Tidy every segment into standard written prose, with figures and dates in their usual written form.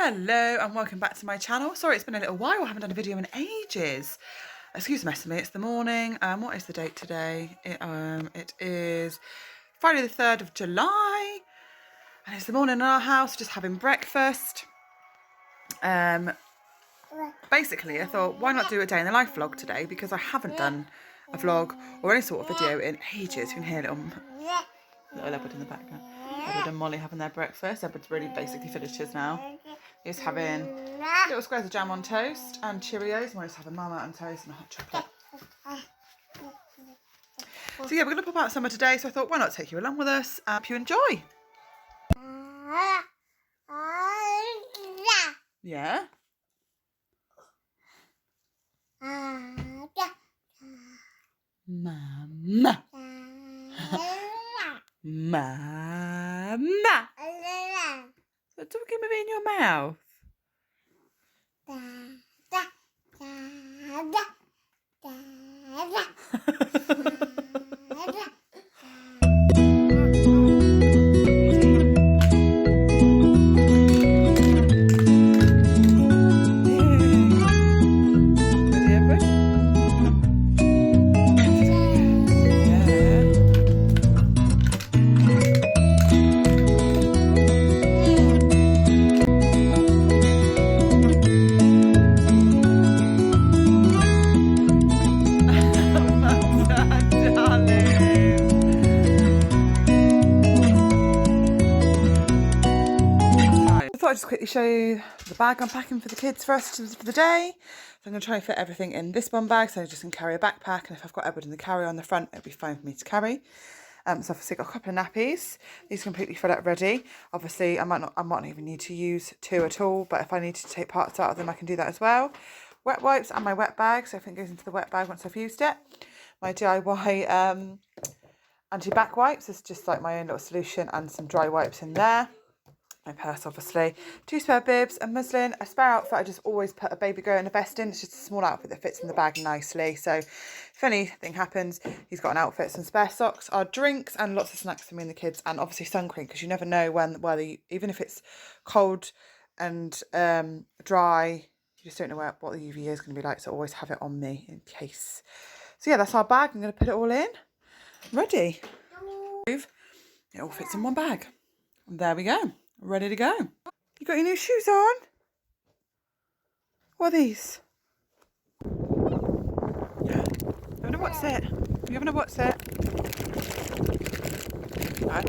Hello and welcome back to my channel. Sorry it's been a little while, I haven't done a video in ages. Excuse the mess of me, it's the morning. What is the date today? It is Friday the 3rd of July and it's the morning in our house, just having breakfast. Basically I thought why not do a day in the life vlog today, because I haven't done a vlog or any sort of video in ages. You can hear little Edward in the background. Edward and Molly having their breakfast. Edward's really basically finished his now. He's having little squares of jam on toast and Cheerios. Molly's having Marmite on toast and a hot chocolate. So yeah, we're going to pop out somewhere today, so I thought why not take you along with us. Hope you enjoy. Yeah? Mama. Mama. What's talking with me in your mouth? I'll just quickly show you the bag I'm packing for the kids for the day. So I'm going to try and fit everything in this one bag, so I just can carry a backpack, and if I've got Edward in the carrier on the front, it'll be fine for me to carry. So I've obviously got a couple of nappies. These are completely filled out ready. Obviously I might not even need to use two at all, but if I need to take parts out of them I can do that as well. Wet wipes and my wet bag, so everything goes into the wet bag once I've used it. My DIY anti-back wipes is just like my own little solution, and some dry wipes in there. My purse, obviously, 2 spare bibs, a muslin, a spare outfit. I just always put a baby girl in a vest in. It's just a small outfit that fits in the bag nicely. So if anything happens, he's got an outfit, some spare socks, our drinks, and lots of snacks for me and the kids, and obviously sun cream, because you never know even if it's cold and dry, you just don't know what the UV is going to be like. So always have it on me in case. So yeah, that's our bag. I'm going to put it all in. Ready. It all fits in one bag. And there we go. Ready to go. You got your new shoes on? What are these? You having a what's it? You having a what's it? No.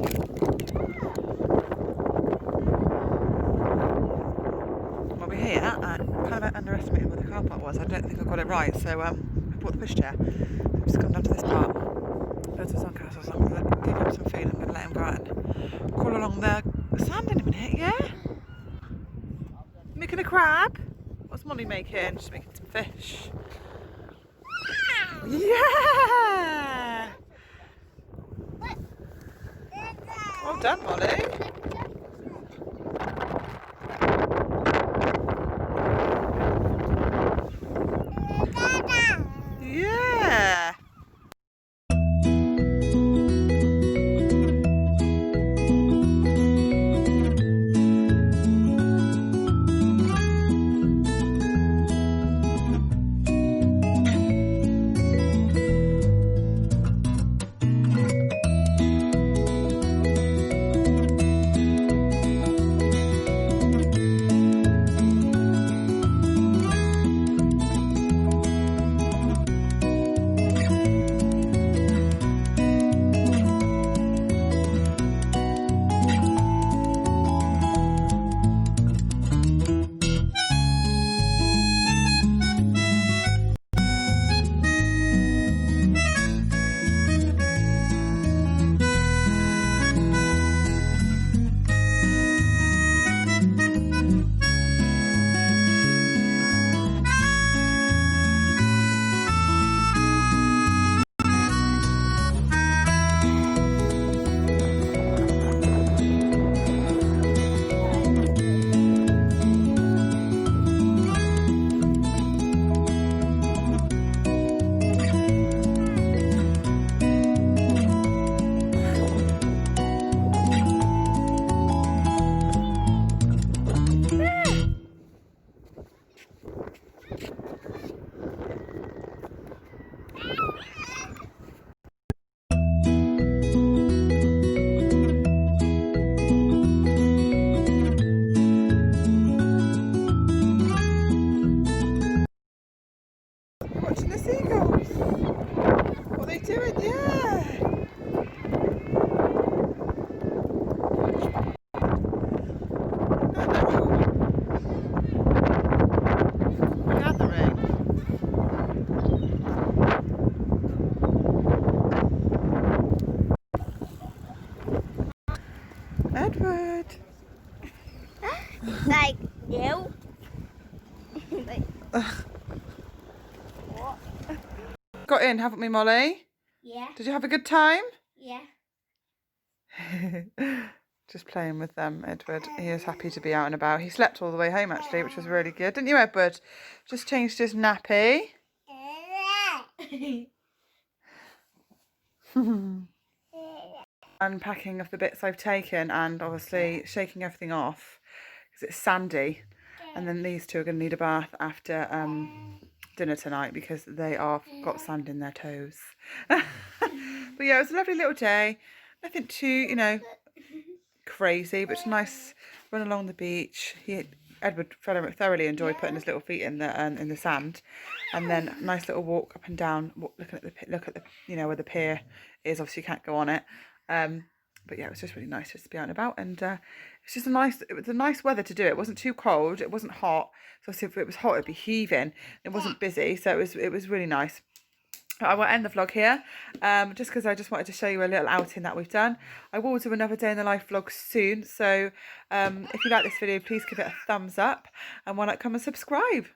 Well, we're here. I kind of underestimated what the car park was. I don't think I got it right. So I bought the pushchair. I've just come down to this part. Loads of sandcastles. I'm going to give him some food. I'm going to let him go out and crawl along there. Sand in a minute, yeah? Making a crab? What's Molly making? She's making some fish. Yeah! Well done, Molly. Yeah! No. Like, what? Got in, haven't we, Molly? Yeah. Did you have a good time? Yeah. Just playing with Edward. He is happy to be out and about. He slept all the way home, actually, which was really good. Didn't you, Edward? Just changed his nappy. Unpacking of the bits I've taken and obviously shaking everything off because it's sandy. And then these two are going to need a bath after dinner tonight because they are got sand in their toes. But yeah, it was a lovely little day. Nothing too, crazy, but nice run along the beach. Edward thoroughly enjoyed putting his little feet in the sand, and then nice little walk up and down, looking at the where the pier is. Obviously, you can't go on it. But yeah, it was just really nice just to be out and about, and it's just it was a nice weather to do it. It wasn't too cold, it wasn't hot. So obviously if it was hot, it'd be heaving. It wasn't busy, so it was really nice. I will end the vlog here, just because I just wanted to show you a little outing that we've done. I will do another day in the life vlog soon, so if you like this video, please give it a thumbs up, and why not come and subscribe.